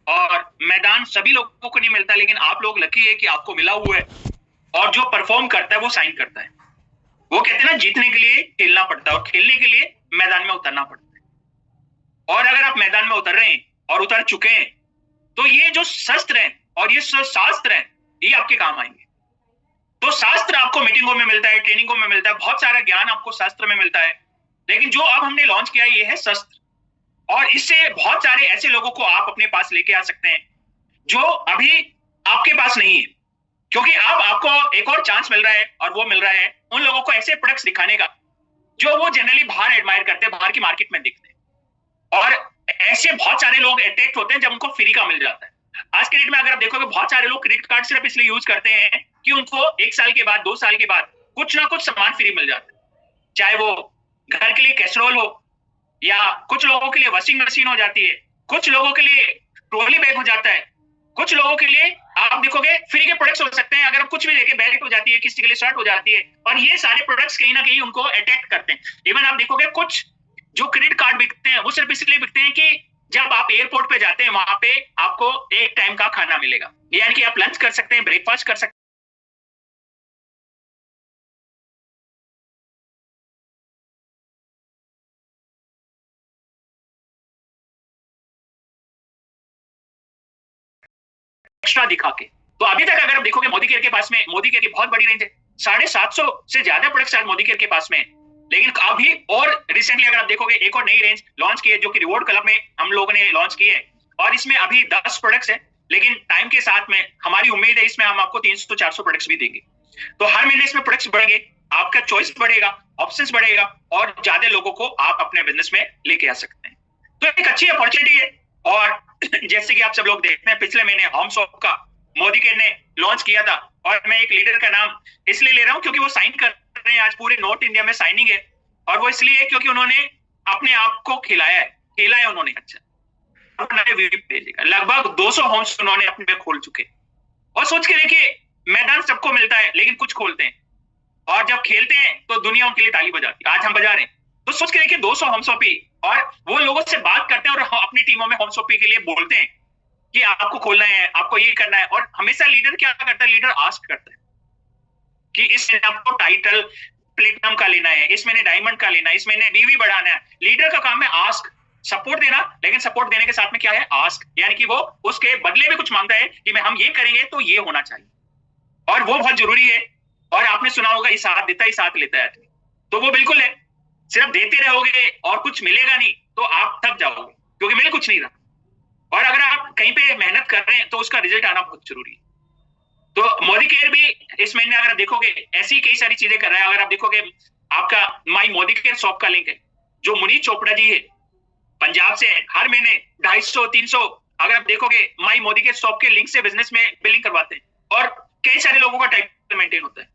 और मैदान सभी लोगों को नहीं मिलता, लेकिन आप लोग लकी है कि आपको मिला हुआ है। और जो परफॉर्म करता है वो साइन करता है। वो कहते हैं ना, जीतने के लिए खेलना पड़ता है और खेलने के लिए मैदान में उतरना पड़ता है। और अगर आप मैदान में उतर रहे हैं और उतर चुके हैं, तो ये जो शस्त्र हैं और ये शास्त्र हैं, ये आपके काम आएंगे। तो शास्त्र आपको मीटिंगों में मिलता है, ट्रेनिंगों में मिलता है, बहुत सारा ज्ञान आपको शास्त्र में मिलता है। लेकिन जो अब हमने लॉन्च किया ये है शस्त्र। और इससे बहुत सारे ऐसे लोगों को आप अपने पास लेके आ सकते हैं जो अभी आपके पास नहीं है। क्योंकि अब आपको एक और चांस मिल रहा है, और वो मिल रहा है उन लोगों को ऐसे प्रोडक्ट्स दिखाने का जो वो जनरली बाहर एडमायर करते हैं, बाहर की मार्केट में दिखते हैं। और ऐसे बहुत सारे लोग अट्रैक्ट होते हैं जब उनको फ्री का मिल जाता है। आज के डेट में अगर आप देखोगे, बहुत सारे लोग क्रेडिट कार्ड सिर्फ इसलिए यूज करते हैं कि उनको 1 साल के बाद, 2 साल के बाद कुछ ना कुछ सामान फ्री मिल जाता है। चाहे वो घर के लिए कैसरोल हो, या कुछ लोगों के लिए वॉशिंग मशीन हो जाती है, कुछ लोगों के लिए ट्रॉली बैग हो जाता है, कुछ लोगों के लिए आप देखोगे फ्री के प्रोडक्ट्स हो सकते हैं। अगर आप कुछ भी लेके बैलेट हो जाती है, किसी के लिए शर्ट हो जाती है। और ये सारे प्रोडक्ट्स कहीं ना कहीं उनको अट्रैक्ट करते हैं। इवन आप देखोगे कुछ जो क्रेडिट कार्ड बिकते हैं वो सिर्फ इसलिए बिकते हैं कि जब आप एयरपोर्ट पे जाते हैं वहां पे आपको एक टाइम का खाना मिलेगा, यानी कि आप लंच कर सकते हैं, ब्रेकफास्ट कर सकते हैं एक्स्ट्रा दिखा के। तो अभी तक अगर आप देखोगे मोदी केयर के पास में, मोदी केयर की बहुत बड़ी रेंज है, 750 से ज्यादा प्रोडक्ट्स आज मोदी केयर के पास में। लेकिन अभी और रिसेंटली अगर आप देखोगे एक और नई रेंज लॉन्च की है जो कि रिवॉर्ड क्लब में हम लोगों ने लॉन्च की है। और इसमें अभी 10 प्रोडक्ट्स है, लेकिन टाइम के साथ में हमारी उम्मीद है इसमें हम आपको 300-400 प्रोडक्ट्स भी देंगे। तो हर महीने इसमें प्रोडक्ट्स बढ़ेंगे, आपका चॉइस बढ़ेगा, ऑप्शंस बढ़ेगा, और ज्यादा लोगों को आप अपने बिजनेस में लेके आ सकते हैं। तो एक अच्छी अपॉर्चुनिटी है। और जैसे कि आप सब लोग देखते हैं, पिछले महीने होम शॉप का मोदी केयर ने लॉन्च किया था। और मैं एक लीडर का नाम इसलिए ले रहा हूं क्योंकि वो साइन कर रहे हैं, आज पूरे नॉर्थ इंडिया में साइनिंग है। और वो इसलिए क्योंकि उन्होंने अपने आप को खिलाया है, खेला है उन्होंने। अच्छा, लगभग 200 होम्स उन्होंने अपने में खोल चुके। और सोच के देखिए, मैदान सबको मिलता है लेकिन कुछ खोलते हैं, और जब खेलते हैं तो दुनिया उनके लिए ताली बजाती है। आज हम बजा रहे हैं, तो सोच के देखिए 200 होम शॉपी। और वो लोगों से बात करते हैं और अपनी टीमों में होम शॉपी के लिए बोलते हैं कि आपको खोलना है, आपको ये करना है। और हमेशा लीडर क्या करता है, लीडर आस्क करता है कि इस महीने आपको टाइटल प्लेटिनम का लेना है, इस महीने डायमंड का लेना है, इस महीने बीवी बढ़ाना है। लीडर का काम है आस्क, सपोर्ट देना। लेकिन सपोर्ट देने के साथ में क्या है, आस्क, यानी कि वो उसके बदले में कुछ मांगता है कि मैं हम ये करेंगे तो ये होना चाहिए। और वो बहुत जरूरी है। और आपने सुना होगा, इस हाथ देता है इस हाथ लेता है। तो वो बिल्कुल है। सिर्फ देते रहोगे और कुछ मिलेगा नहीं तो आप थक जाओगे, क्योंकि मिल कुछ नहीं रहा। और अगर आप कहीं पे मेहनत कर रहे हैं तो उसका रिजल्ट आना बहुत जरूरी है। तो मोदी केयर भी इस महीने अगर आप देखोगे ऐसी कई सारी चीजें कर रहा है। अगर आप देखोगे, आपका माई मोदी केयर शॉप का लिंक है, जो मुनीष चोपड़ा जी है पंजाब से, हर महीने 250-300, अगर आप देखोगे माई मोदी केयर शॉप के लिंक से बिजनेस में बिलिंग करवाते हैं। और कई सारे लोगों का टाइटल मेंटेन होता है।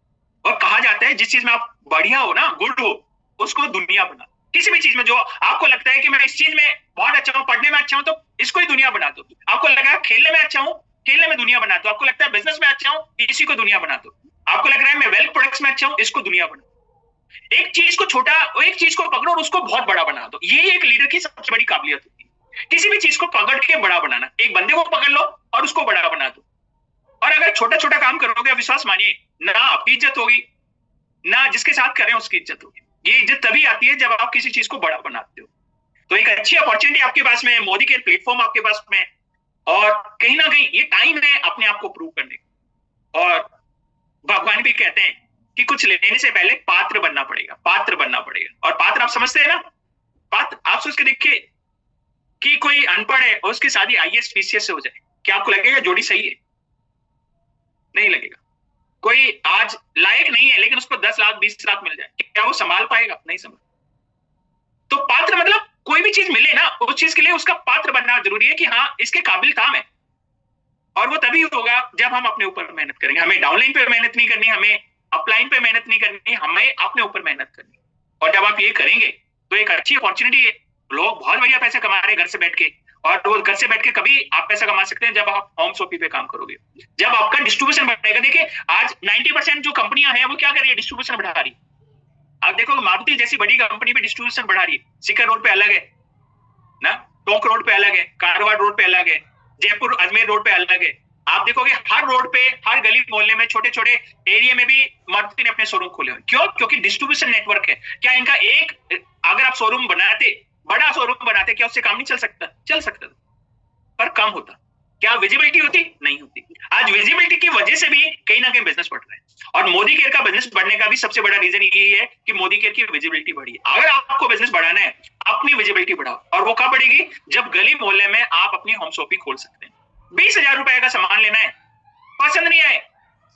और कहा जाता है जिस चीज में आप बढ़िया हो ना, गुड हो, उसको दुनिया बना। किसी भी चीज में जो आपको लगता है कि मैं इस चीज में बहुत अच्छा हूँ, पढ़ने में अच्छा हूँ, तो इसको ही दुनिया बना दो। आपको लगा खेलने में अच्छा हूँ, खेलने में दुनिया बना दो। आपको लगता है बिजनेस में अच्छा हूँ, इसी को दुनिया बना दो। आपको लग रहा है मैं वेल्थ प्रोडक्ट्स में अच्छा हूँ, इसको दुनिया बना दो। एक चीज को छोटा, एक चीज को पकड़ो और उसको बहुत बड़ा बना दो। ये एक लीडर की सबसे बड़ी काबिलियत होती है, किसी भी चीज को पकड़ के बड़ा बनाना। एक बंदे को पकड़ लो और उसको बड़ा बना दो। और अगर छोटा छोटा काम करोगे, विश्वास मानिए, ना आपकी इज्जत होगी, ना जिसके साथ कर रहे हैं उसकी इज्जत होगी। ये इज्जत तभी आती है जब आप किसी चीज को बड़ा बनाते हो। तो एक अच्छी अपॉर्चुनिटी आपके पास में है, मोदी के प्लेटफॉर्म आपके पास में। और कहीं ना कहीं ये टाइम है अपने आप को प्रूव करने का। और भगवान भी कहते हैं कि कुछ लेने से पहले पात्र बनना पड़ेगा, पात्र बनना पड़ेगा। और पात्र आप समझते हैं ना, पात्र आप सोच के देखिए कि कोई अनपढ़ है और उसकी शादी आईएएस पीसीएस से हो जाए, क्या आपको लगेगा जोड़ी सही है? नहीं लगेगा। कोई आज लायक नहीं है लेकिन उसको 10 लाख 20 लाख मिल जाए, क्या वो संभाल पाएगा? नहीं संभाल। तो पात्र मतलब कोई भी चीज मिले ना, उस चीज के लिए उसका पात्र बनना जरूरी है कि हाँ इसके काबिल काम है। और वो तभी होगा जब हम अपने ऊपर मेहनत करेंगे। हमें डाउनलाइन पे मेहनत नहीं करनी, हमें अपलाइन पे मेहनत नहीं करनी, हमें अपने ऊपर मेहनत करनी। और जब आप ये करेंगे तो एक अच्छी अपॉर्चुनिटी है। लोग बहुत बढ़िया पैसा कमा रहे हैं घर से बैठ के। और वो घर से बैठ के कभी आप पैसा कमा सकते हैं जब आप होम शॉपिंग पे काम करोगे, जब आपका डिस्ट्रीब्यूशन बढ़ेगा। देखिए आज 90% जो कंपनियां हैं वो क्या कर रही है, डिस्ट्रीब्यूशन बढ़ा रही है। आप देखो मारुति जैसी बड़ी कंपनी भी डिस्ट्रीब्यूशन बढ़ा रही है। सिकर रोड पे अलग है ना, टोंक रोड पे अलग है, कारवाड़ रोड पे अलग है, जयपुर अजमेर रोड पे अलग है। आप देखोगे हर रोड पे, हर गली मोहल्ले में, छोटे छोटे एरिया में भी मारुति ने अपने शोरूम खोले हुए। क्यों? क्योंकि डिस्ट्रीब्यूशन नेटवर्क है। क्या इनका एक, अगर आप शोरूम बनाते, बड़ा शोरूम बनाते, क्या उससे काम नहीं चल सकता? चल सकता, पर कम होता। क्या विजिबिलिटी होती? नहीं होती। आज विजिबिलिटी की वजह से भी कहीं ना कहीं बिजनेस बढ़ रहा है, और मोदी केयर का बिजनेस बढ़ने का भी सबसे बड़ा रीजन यही है कि मोदी केयर की विजिबिलिटी बढ़ी है। अगर आपको बिजनेस बढ़ाना है, अपनी विजिबिलिटी बढ़ाओ, और वो कब बढ़ेगी? जब गली मोहल्ले में आप अपनी होम शॉपिंग खोल सकते हैं। 20,000 रुपए का सामान लेना है, पसंद नहीं आए,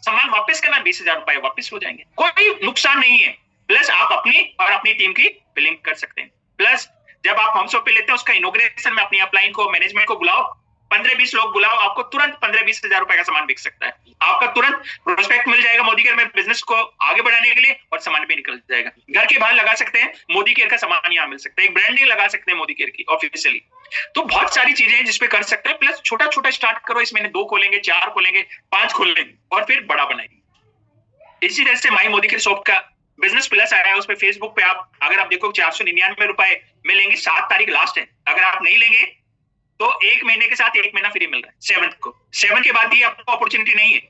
सामान वापस करना, 20,000 रुपए वापस हो जाएंगे, कोई नुकसान नहीं है। प्लस आप अपनी और अपनी टीम की बिलिंग कर सकते हैं। प्लस जब आप होम शॉपिंग लेते हैं, उसका इनॉग्रेशन में अपनी अपलाइन को, मैनेजमेंट को बुलाओ, 15-20 लोग बुलाओ, आपको तुरंत 15-20 हजार रुपए का सामान बिक सकता है। आपका तुरंत प्रोस्पेक्ट मिल जाएगा मोदी केयर में बिजनेस को आगे बढ़ाने के लिए, और सामान भी निकल जाएगा। घर के बाहर लगा सकते हैं, मोदी केयर का सामान यहाँ मिल सकता है। एक ब्रांडिंग लगा सकते हैं मोदी केयर की ऑफिशियली। तो बहुत सारी चीजें हैं जिसपे कर सकते हैं। प्लस छोटा छोटा स्टार्ट करो, इस महीने 2 खोलेंगे, 4 खोलेंगे, 5 खोलेंगे, और फिर बड़ा बनाएंगे। इसी तरह से माई मोदी केयर शॉप का बिजनेस प्लस आया है, उस पे फेसबुक पे आप, अगर आप देखो 499 रुपए मिलेंगे, 7 तारीख लास्ट है। अगर आप नहीं लेंगे तो 1 महीने के साथ 1 महीना फ्री मिल रहा है 7 को। 7 के बाद ये आपको अपॉर्चुनिटी नहीं है,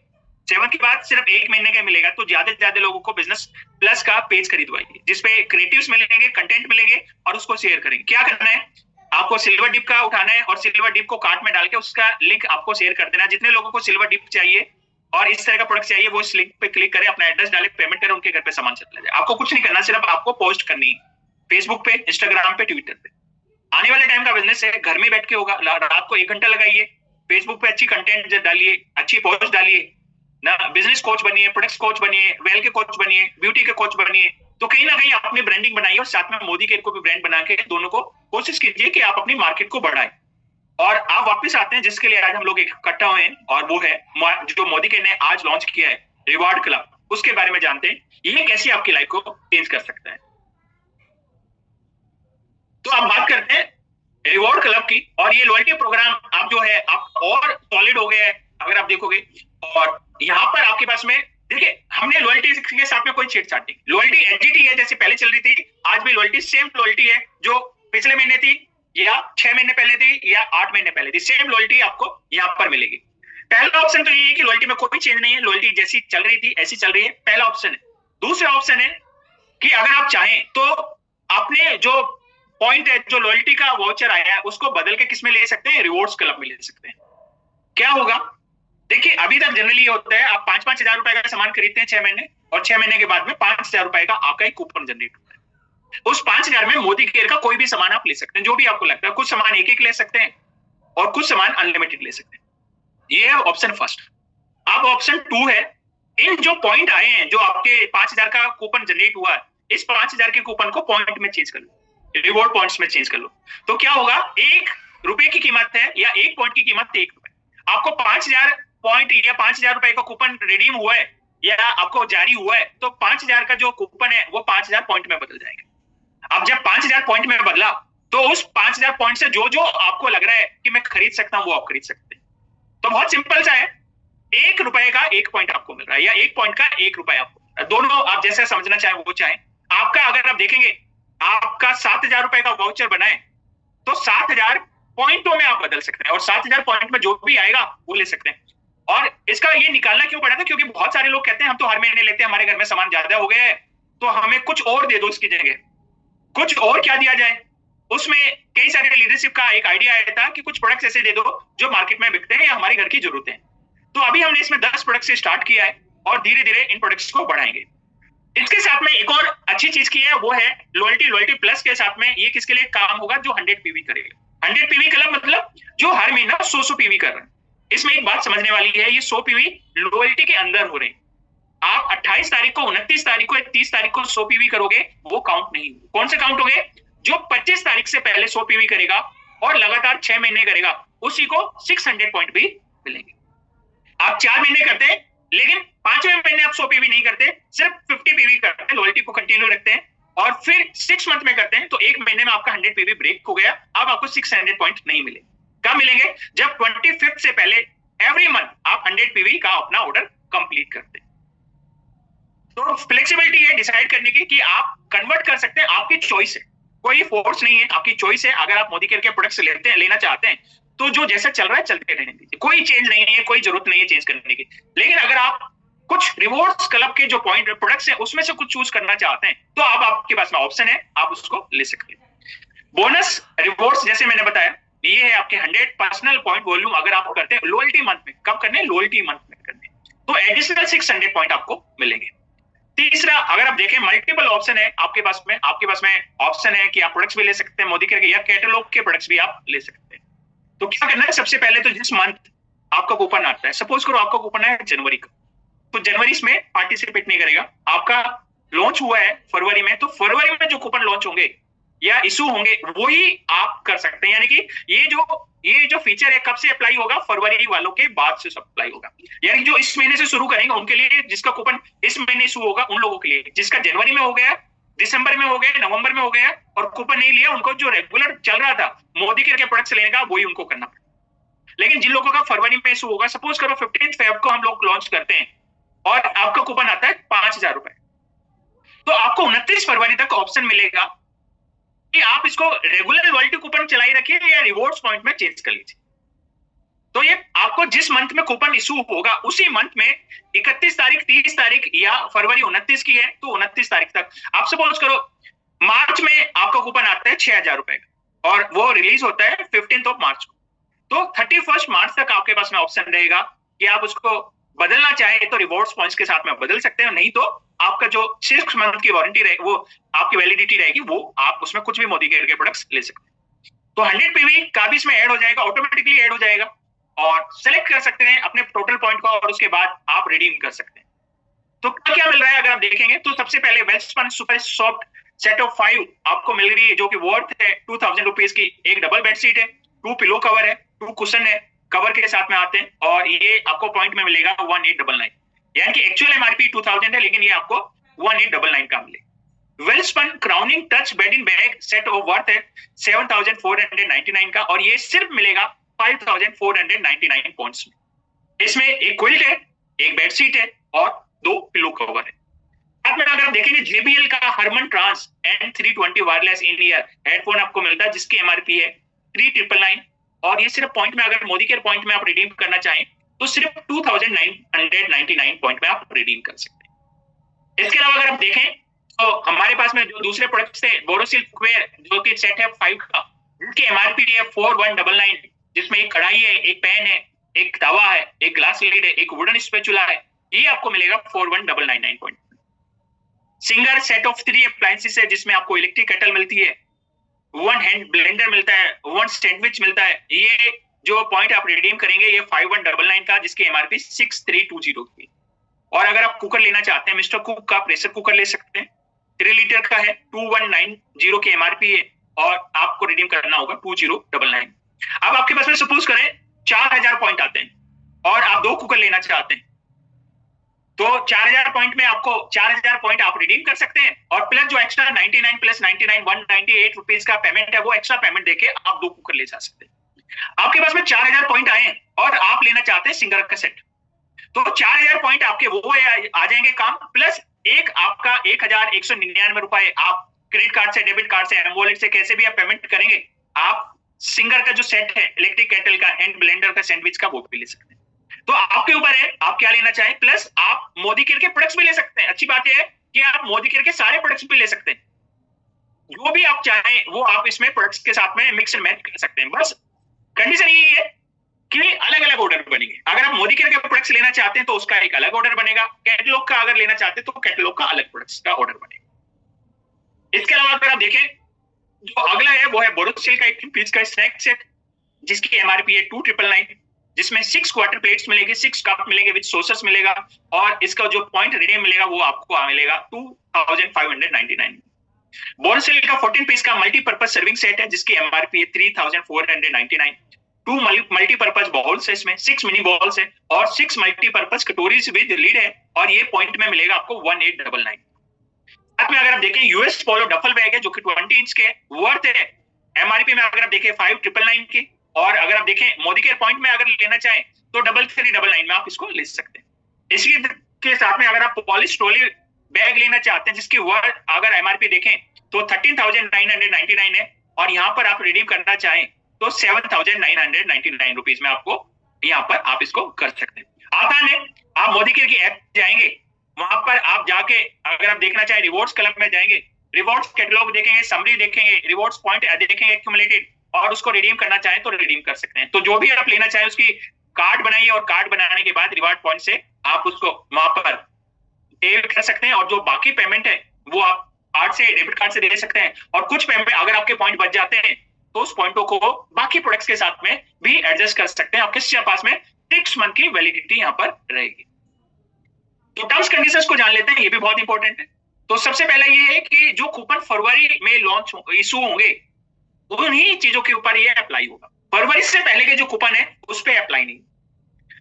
7 के बाद सिर्फ 1 महीने का मिलेगा। तो ज्यादा से ज्यादा लोगों को बिजनेस प्लस का पेज खरीदवाइए, जिसपे क्रिएटिव्स मिलेंगे, कंटेंट मिलेंगे, और उसको शेयर करेंगे। क्या करना है आपको? सिल्वर डिप का उठाना है, और सिल्वर डिप को कार्ट में डाल के उसका लिंक आपको शेयर कर देना। जितने लोगों को सिल्वर डिप चाहिए और इस तरह का प्रोडक्ट चाहिए, वो इस लिंक पे क्लिक करें, अपना एड्रेस डाले, पेमेंट करें, उनके घर पे सामान चला जाए। आपको कुछ नहीं करना, सिर्फ आपको पोस्ट करनी है फेसबुक पे, इंस्टाग्राम पे, ट्विटर पे। आने वाले टाइम का बिजनेस है, घर में बैठ के होगा। रात को 1 घंटा लगाइए, फेसबुक पे अच्छी कंटेंट डालिए, अच्छी पोस्ट डालिए ना, बिजनेस कोच बनिए, प्रोडक्ट कोच बनिए, वेल के कोच बनिए, ब्यूटी के कोच बनिए। तो कहीं ना कहीं अपनी ब्रांडिंग बनाइए, और साथ में मोदी केयर को भी ब्रांड बना के दोनों को कोशिश कीजिए कि आप अपनी मार्केट को बढ़ाएं। और आप वापस आते हैं जिसके लिए आज हम लोग इकट्ठा हुए हैं, और वो है जो मोदी केयर ने आज लॉन्च किया है, रिवॉर्ड क्लब। उसके बारे में जानते हैं, ये कैसे आपकी लाइफ को चेंज कर सकता है। तो आप बात करते हैं रिवॉर्ड क्लब की, और ये लॉयल्टी प्रोग्राम आप जो है आप और सॉलिड हो गया है अगर आप देखोगे। और यहाँ पर आपके पास में देखिए, हमने लॉयल्टी के साथ में कोई छेड़छाड़ नहीं। लॉयल्टी एनजीटी है, जैसे पहले चल रही थी, आज भी लॉयल्टी सेम लॉयल्टी है जो पिछले महीने थी, या 6 महीने पहले थी, या 8 महीने पहले थी। सेम लॉयल्टी आपको यहाँ पर मिलेगी। पहला ऑप्शन तो ये है कि लॉयल्टी में कोई चेंज नहीं है, लॉयल्टी जैसी चल रही थी ऐसी चल रही है, पहला ऑप्शन है। दूसरा ऑप्शन है कि अगर आप चाहें तो आपने जो पॉइंट है, जो लॉयल्टी का वाउचर आया है, उसको बदल के किस में ले सकते हैं? रिवॉर्ड्स क्लब में ले सकते हैं। क्या होगा? देखिए, अभी तक जनरली होता है, आप 5-5 हजार रुपए का सामान खरीदते हैं 6 महीने, और 6 महीने के बाद में 5,000 रुपए का आपका एक कूपन जनरेट होता है। उस 5,000 में मोदी केयर का कोई भी सामान आप ले सकते हैं, जो भी आपको लगता है। कुछ सामान एक ले सकते हैं, और कुछ सामान अनलिमिटेड ले सकते हैं। ये है ऑप्शन फर्स्ट। अब ऑप्शन 2 है, इन जो पॉइंट आए हैं, जो आपके 5,000 का कूपन जनरेट हुआ है, इस 5,000 के कूपन को पॉइंट में चेंज कर लो, रिवॉर्ड पॉइंट्स में चेंज कर लो। तो क्या होगा? 1 रुपए की कीमत है, या 1 पॉइंट की कीमत 1 रुपए। आपको 5,000 पॉइंट या 5,000 रुपए का कूपन रिडीम हुआ है, या आपको जारी हुआ है, तो 5,000 का जो कूपन है वो 5,000 पॉइंट में बदल जाएगा। अब जब 5,000 पॉइंट में बदला, तो उस 5,000 पॉइंट से जो जो आपको लग रहा है कि मैं खरीद सकता हूं, वो आप खरीद सकते हैं। तो बहुत सिंपल सा है, 1 रुपए का 1 पॉइंट आपको मिल रहा है, या 1 पॉइंट का 1 रुपए आपको। दोनों आप जैसे समझना चाहें वो चाहें। आपका, अगर आप देखेंगे, आपका 7,000 रुपए का वाउचर बनाए, तो 7,000 पॉइंटों में आप बदल सकते हैं, और 7,000 पॉइंट में जो भी आएगा वो ले सकते हैं। और इसका ये निकालना क्यों पड़ा था? क्योंकि बहुत सारे लोग कहते हैं हम तो हर महीने लेते हैं, हमारे घर में सामान ज्यादा हो गया है, तो हमें कुछ और दे दो इसकी जगह। कुछ और क्या दिया जाए? उसमें कई सारे लीडरशिप का एक आइडिया आया था कि कुछ प्रोडक्ट्स ऐसे दे दो जो मार्केट में बिकते हैं या हमारे घर की जरूरत है। तो अभी हमने इसमें 10 प्रोडक्ट से स्टार्ट किया है, और धीरे धीरे इन प्रोडक्ट्स को बढ़ाएंगे। इसके साथ में एक और अच्छी चीज की है, वो है लॉयल्टी प्लस के साथ में ये किसके लिए काम होगा? जो 100 पीवी करेगा। 100 पीवी क्लब मतलब जो हर महीना 100 पीवी कर रहे हैं। इसमें एक बात समझने वाली है, ये 100 पीवी लॉयल्टी के अंदर हो रहे हैं। आप 28 तारीख को, 29 तारीख को, 30 तारीख को 100 पीवी करोगे, वो काउंट नहीं। कौन से काउंट होंगे? जो 25 तारीख से पहले 100 पीवी करेगा और लगातार 6 महीने करेगा, उसी को 600 पॉइंट भी मिलेंगे। आप 4 महीने करते हैं, लेकिन 5वें महीने आप 100 पीवी नहीं करते, सिर्फ 50 पीवी करते हैं, लॉयल्टी को कंटिन्यू रखते हैं, और फिर 6 मंथ में करते हैं, तो 1 महीने में आपका 100 पीवी ब्रेक हो गया। अब आपको 600 पॉइंट नहीं मिले। कब मिलेंगे? जब 25 से पहले एवरी मंथ आप 100 पीवी का अपना ऑर्डर कंप्लीट करते हैं। तो फ्लेक्सिबिलिटी है डिसाइड करने की कि आप कन्वर्ट कर सकते हैं, आपकी चॉइस है, कोई फोर्स नहीं है, आपकी चॉइस है। अगर आप मोदी केयर के प्रोडक्ट्स लेना चाहते हैं, तो जो जैसा चल रहा है चलते रहने दीजिए, कोई चेंज नहीं है, कोई जरूरत नहीं है चेंज करने की। लेकिन अगर आप कुछ रिवॉर्ड्स क्लब के जो पॉइंट प्रोडक्ट्स हैं उसमें से कुछ चूज करना चाहते हैं तो अब आपके पास में ऑप्शन है, आप उसको ले सकते हैं। बोनस रिवॉर्ड्स जैसे मैंने बताया, ये है आपके 100 पर्सनल पॉइंट वॉल्यूम अगर आप करते हैं लॉयल्टी मंथ में। कब करने हैं? लॉयल्टी मंथ में करने हैं, तो एडिशनल 600 पॉइंट आपको मिलेंगे। तीसरा, अगर आप देखें मल्टीपल ऑप्शन है आपके पास में ऑप्शन है कि आप प्रोडक्ट्स भी ले सकते हैं मोदी के या कैटलॉग के प्रोडक्ट्स भी आप ले सकते हैं। तो क्या करना है, सबसे पहले तो जिस मंथ आपका कूपन आता है, सपोज करो आपका कूपन है जनवरी का, तो जनवरी इसमें पार्टिसिपेट नहीं करेगा। आपका लॉन्च हुआ है फरवरी में, तो फरवरी में जो कूपन लॉन्च होंगे या इशू होंगे वही आप कर सकते हैं। यानी कि ये जो फीचर है कब से अप्लाई होगा? फरवरी वालों के बाद से अप्लाई होगा। यानी जो इस महीने से शुरू करेंगे उनके लिए, जिसका कूपन इस महीने इशू होगा उन लोगों के लिए, जिसका जनवरी में हो गया, दिसंबर में हो गया, नवंबर में हो गया और कूपन नहीं लिया, उनको जो रेगुलर चल रहा था मोदी के प्रोडक्ट्स लेने का वही उनको करना पड़ेगा। लेकिन जिन लोगों का फरवरी में इशू होगा, सपोज करो 15 फेब को हम लोग लॉन्च करते हैं और आपका कूपन आता है 5,000 रुपए, तो आपको 29 फरवरी तक ऑप्शन मिलेगा कि आप इसको रेगुलर लॉयल्टी कूपन चलाई रखिए या रिवॉर्ड्स पॉइंट में चेंज कर लीजिए। तो ये आपको जिस मंथ में कूपन इशू होगा उसी मंथ में 31 तारीख, 30 तारीख या फरवरी 29 की है तो 29 तारीख तक, आप सपोज करो मार्च में आपका कूपन आता है 6,000 रुपए का और वो रिलीज होता है 15 मार्च को, तो 31 मार्च तक आपके पास में ऑप्शन रहेगा कि आप उसको बदलना चाहे तो रिवॉर्ड्स पॉइंट्स के साथ में बदल सकते हैं, नहीं तो आपका जो 6 मंथ की वारंटी रहेगी वो आपकी वैलिडिटी रहेगी, वो आप उसमें कुछ भी मोदी केयर के प्रोडक्ट्स ले सकते हैं। तो 100 पीवी का भी इसमें ऐड हो जाएगा, ऑटोमेटिकली ऐड हो जाएगा और सेलेक्ट कर सकते हैं अपने टोटल पॉइंट को और उसके बाद आप रिडीम कर सकते हैं। तो क्या मिल रहा है अगर आप देखेंगे तो सबसे पहले Welspun super soft set of 5 आपको मिल रही है जो कि वर्थ है 2,000 रुपीज की। एक डबल बेडशीट है, 2 पिलो कवर है, 2 कुशन है, कवर के साथ में आते हैं और ये आपको पॉइंट में मिलेगा 1899, यानी कि एक्चुअल एमआरपी 2,000 है लेकिन ये आपको 1899 का मिलेगा। Welspun crowning touch bedding bag set of worth है 7,499 का और ये सिर्फ मिलेगा 5,499 पॉइंट्स में। इसमें एक क्विल्ट है, एक बेडशीट है और 2 पिलो कवर है। साथ में अगर आप देखेंगे JBL का Harman trans N320 wireless in ear headphone आपको मिलता है जिसकी एमआरपी है 3,999 और ये सिर्फ पॉइंट में, अगर मोदी केयर पॉइंट में आप रिडीम करना चाहें तो सिर्फ 2,999 पॉइंट में आप रिडीम कर सकते हैं। इसके अलावा अगर आप देखें तो हमारे पास में जो दूसरे प्रोडक्ट्स थे, बोरोसिल कुकवेयर जो कि सेट है 5 का, जिसकी एमआरपी है 4,199, जिसमें एक कढ़ाई है, एक पैन है, एक तवा है, एक ग्लास लिड है, एक वुडन स्पैचुला है, ये आपको मिलेगा 4,199 point. Singer set of 3 appliances है जिसमें आपको इलेक्ट्रिक केटल मिलती है, 1 हैंड ब्लेंडर मिलता है, 1 सैंडविच मिलता है। ये जो पॉइंट आप रिडीम करेंगे ये 5,199 का, जिसकी एमआरपी 6,320 की। और अगर आप कुकर लेना चाहते हैं, मिस्टर कुक का प्रेशर कुकर ले सकते हैं, 3 लीटर का है, 2,190 की एमआरपी है और आपको रिडीम करना होगा 2,099। अब आपके पास में सपोज करें 4,000 पॉइंट आते हैं और आप 2 कुकर लेना चाहते हैं, तो 4,000 पॉइंट में आपको 4,000 पॉइंट आप रिडीम कर सकते हैं और प्लस जो एक्स्ट्रा 99 प्लस 99 198 रुपीज का पेमेंट है वो एक्स्ट्रा पेमेंट देके आप 2 कुकर ले जा सकते हैं। आपके पास में 4,000 पॉइंट आए और आप लेना चाहते हैं सिंगर का सेट, तो 4,000 पॉइंट आपके वो आ जाएंगे काम, प्लस एक आपका 1,199 रुपए आप क्रेडिट कार्ड से, डेबिट कार्ड से, एम वॉलेट से कैसे भी आप पेमेंट करेंगे, आप सिंगर का जो सेट है इलेक्ट्रिक केटल का, हैंड ब्लेंडर का, सैंडविच का, वो भी ले सकते हैं। तो आपके ऊपर है आप क्या लेना चाहें, प्लस आप मोदी केयर के प्रोडक्ट्स भी ले सकते हैं। अच्छी बात यह है कि आप मोदी केयर के सारे प्रोडक्ट्स भी ले सकते हैं, जो भी आप चाहें वो आप इसमें प्रोडक्ट्स के साथ में मिक्स एंड मैच कर सकते हैं। बस कंडीशन यही है कि अलग अलग ऑर्डर बनेंगे। अगर आप मोदी केयर के प्रोडक्ट्स लेना चाहते हैं तो उसका एक अलग ऑर्डर बनेगा, कैटलॉग का अगर लेना चाहते हैं तो कैटलॉग का अलग प्रोडक्ट्स का ऑर्डर बनेगा। इसके अलावा अगर आप देखें जो अगला है वो है बोरोसिल का 18 पीस का स्नैक सेट, जिसकी एमआरपी है 2,999, जिसमें 6 क्वार्टर प्लेट्स मिलेगी, 6 कप मिलेंगे विद सॉसर्स मिलेगा और इसका जो पॉइंट रिडीम मिलेगा वो आपको मिलेगा 2,599। बोरोसिल का 14 पीस का मल्टीपर्पज सर्विंग सेट है जिसकी एमआरपी है 3,499। 2 मल्टीपर्पज बॉल्स है, इसमें 6 मिनी बॉल्स है और 6 मल्टीपर्पज कटोरीज विद लीड है और ये पॉइंट में मिलेगा आपको 1,899। साथ में अगर आप देखें यूएस पोलो डफल बैग है जो कि 20 इंच के, वर्थ है एमआरपी में अगर आप देखें 5,999 की, और अगर आप देखें मोदी केयर पॉइंट में अगर लेना चाहें तो 3,399 में आप इसको ले सकते हैं। इसी के साथ में अगर आप पॉलिश ट्रॉली बैग लेना चाहते हैं जिसकी वर्थ अगर एमआरपी देखें तो 13,999 है और यहाँ पर आप रिडीम करना चाहें तो 7,999 रुपीज में आपको यहाँ पर आप इसको कर सकते हैं। आसान है, आप मोदी केयर की ऐप जाएंगे, वहां पर आप जाके अगर आप देखना चाहें रिवॉर्ड्स क्लब में जाएंगे, रिवॉर्ड्स कैटलॉग देखेंगे, समरी देखेंगे, रिवॉर्ड्स पॉइंट देखेंगे एक्यूमुलेटेड, और उसको रिडीम करना चाहें तो रिडीम कर सकते हैं। तो जो भी आप लेना चाहें उसकी कार्ड बनाइए, और कार्ड बनाने के बाद रिवार्ड पॉइंट से आप उसको वहां पर पे कर सकते हैं, और जो बाकी पेमेंट है वो आप कार्ड से, डेबिट कार्ड से दे सकते हैं। और कुछ पेमेंट अगर आपके पॉइंट बच जाते हैं तो उस पॉइंटों को बाकी प्रोडक्ट्स के साथ में भी एडजस्ट कर सकते हैं। आपके पास में 6 मंथ की वैलिडिटी यहाँ पर रहेगी। तो टर्म्स कंडीशंस को जान लेते हैं, ये भी बहुत इंपॉर्टेंट है। तो सबसे पहला ये है कि जो कूपन फरवरी में लॉन्च इशू होंगे उन्हीं चीजों के ऊपर ये अप्लाई होगा। फरवरी से पहले के जो कूपन है उस पर अप्लाई नहीं।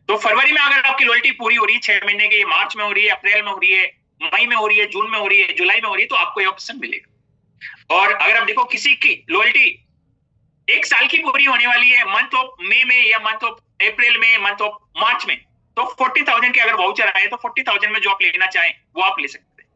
तो फरवरी में अगर आपकी लॉयल्टी पूरी हो रही है 6 महीने की, मार्च में हो रही है, अप्रैल में हो रही है, मई में हो रही है, जून में हो रही है, जुलाई में हो रही है, तो आपको ये ऑप्शन मिलेगा। और अगर आप देखो किसी की लॉयल्टी 1 साल की पूरी होने वाली है मंथ ऑफ मई में या मंथ ऑफ अप्रैल में, मंथ ऑफ मार्च में, तो 40,000 के अगर वाउचर आए तो 40,000 में जो आप लेना चाहें वो आप ले सकते हैं।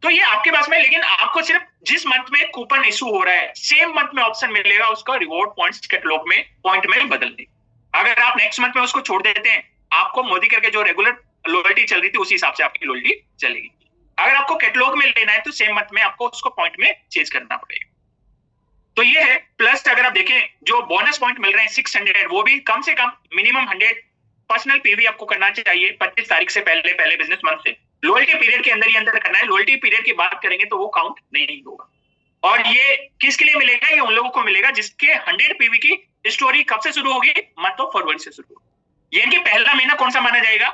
तो ये आपके पास में, लेकिन आपको सिर्फ जिस मंथ में कूपन इशू हो रहा है सेम मंथ में ऑप्शन मिलेगा उसका रिवॉर्ड पॉइंट्स कैटलॉग में पॉइंट में बदलने। अगर आप नेक्स्ट मंथ में उसको छोड़ देते हैं, आपको मोदी करके जो रेगुलर लॉयल्टी चल रही थी उसी हिसाब से आपकी लॉयल्टी चलेगी। अगर आपको कैटलॉग में लेना है तो सेम मंथ में आपको उसको पॉइंट में चेंज करना पड़ेगा। तो ये है। प्लस अगर आप देखें जो बोनस पॉइंट मिल रहे हैं 600, वो भी कम से कम मिनिमम 100 पर्सनल पीवी आपको करना चाहिए 25 तारीख से पहले बिजनेस मंथ से। लॉयल्टी पीरियड के अंदर ही अंदर करना है। लॉयल्टी पीरियड की बात करेंगे तो वो काउंट नहीं होगा। और ये किसके लिए मिलेगा? ये उन लोगों को मिलेगा जिसके 100 पीवी की स्टोरी कब से शुरू होगी? मंथ ऑफ फरवरी से शुरू होगी। यानी कि पहला महीना कौन सा माना जाएगा?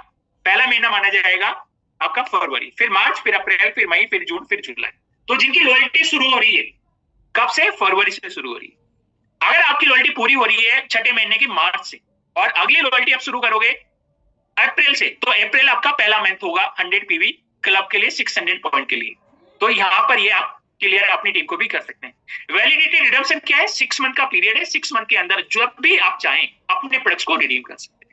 पहला महीना माना जाएगा आपका फरवरी, फिर मार्च, फिर अप्रैल, फिर मई, फिर जून, फिर जुलाई। तो जिनकी लॉयल्टी शुरू हो रही है कब से? फरवरी से शुरू हो रही है। अगर आपकी लॉयल्टी पूरी हो रही है 6ठे महीने की मार्च से, और अगली लॉयल्टी आप शुरू करोगे अप्रैल से, तो अप्रैल आपका पहला मंथ होगा 100 पीवी क्लब के लिए 600 पॉइंट के लिए। तो यहाँ पर ये आप क्लियर अपनी टीम को भी कर सकते हैं। वैलिडिटी रिडम्पशन क्या है? 6 मंथ का पीरियड है। 6 मंथ के अंदर जब भी आप चाहें अपने प्रोडक्ट्स को रिडीम कर सकते हैं।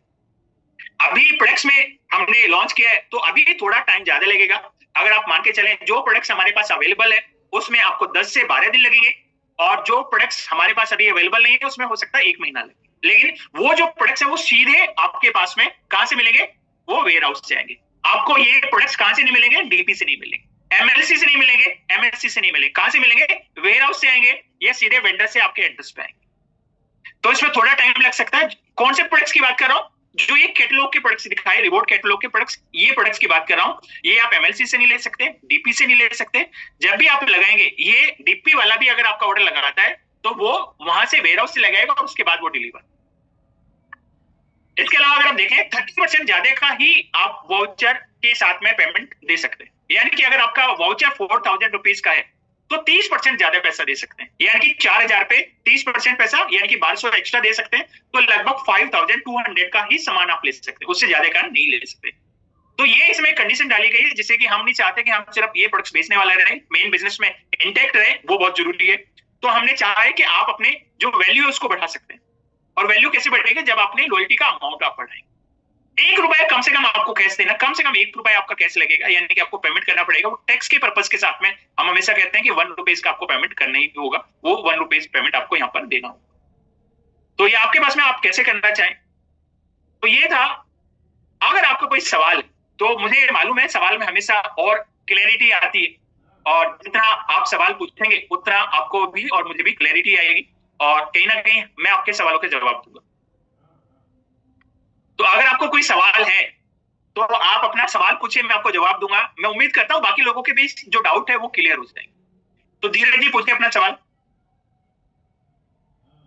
अभी प्रोडक्ट्स में हमने लॉन्च किया है तो अभी थोड़ा टाइम ज्यादा लगेगा। अगर आप मान के चलें जो प्रोडक्ट्स हमारे पास अवेलेबल है उसमें आपको 10 से 12 दिन लगेंगे, और जो प्रोडक्ट्स हमारे पास अभी अवेलेबल नहीं है उसमें हो सकता है 1 महीना लगे। लेकिन वो जो प्रोडक्ट्स है वो सीधे आपके पास में कहां से मिलेंगे? वो वेयर हाउस से आएंगे। आपको ये प्रोडक्ट्स कहां से नहीं मिलेंगे? डीपी से नहीं मिलेंगे, एमएलसी से नहीं मिलेंगे, एमएससी से नहीं मिलेंगे। कहां से मिलेंगे? वेयर हाउस से आएंगे, या सीधे वेंडर से आपके एड्रेस पे आएंगे। तो इसमें थोड़ा टाइम लग सकता है। कौन से प्रोडक्ट्स की बात कर रहा हूं? जो ये कैटलॉग के प्रोडक्ट्स दिखाए, रिवॉर्ड कैटलॉग के प्रोडक्ट्स, ये प्रोडक्ट्स की बात कर रहा हूं। ये आप एमएलसी से नहीं ले सकते, डीपी से नहीं ले सकते। जब भी आप लगाएंगे, ये डीपी वाला भी अगर आपका ऑर्डर लगाता है तो वो वहां से वेयर हाउस से लगाएगा और उसके बाद वो डिलीवर। इसके अलावा अगर आप देखें 30% ज्यादा का ही आप वाउचर के साथ में पेमेंट दे सकते हैं। यानी कि अगर आपका वाउचर 4,000 रुपीज का है तो 30% ज्यादा पैसा दे सकते हैं। यानी कि 4,000 पे 30% पैसा, यानी कि 1200 एक्स्ट्रा दे सकते हैं। तो लगभग 5,200 का ही सामान आप ले सकते हैं, उससे ज्यादा का नहीं ले सकते। तो ये इसमें कंडीशन डाली गई है जिससे कि हम नहीं चाहते कि हम सिर्फ ये प्रोडक्ट्स बेचने वाले रहे, मेन बिजनेस में इंटैक्ट रहे, वो बहुत जरूरी है। तो हमने चाहा है कि आप अपने जो वैल्यू है उसको बढ़ा सकते हैं। और वैल्यू कैसे बढ़ेगी? जब अपने लॉयल्टी का अमाउंट आप बढ़ाएंगे। 1 रुपया कम से कम आपको कैश देना, कम से कम 1 रुपया आपका कैश लगेगा, यानी कि आपको पेमेंट करना पड़ेगा। वो टैक्स के पर्पज के साथ में हम हमेशा कहते हैं कि 1 रुपीज का आपको पेमेंट करना ही होगा, वो 1 रुपीज पेमेंट आपको यहाँ पर देना होगा। तो ये आपके पास में आप कैसे करना चाहें। तो ये था। अगर आपका कोई सवाल, तो मुझे मालूम है सवाल में हमेशा और क्लैरिटी आती है, और जितना आप सवाल पूछेंगे उतना आपको भी और मुझे भी क्लैरिटी आएगी, और कहीं ना कहीं मैं आपके सवालों के जवाब दूंगा। तो अगर आपको कोई सवाल है तो आप अपना सवाल पूछिए, मैं आपको जवाब दूंगा। मैं उम्मीद करता हूं बाकी लोगों के बीच जो डाउट है वो क्लियर हो जाएंगे। तो धीरज जी पूछिए अपना सवाल।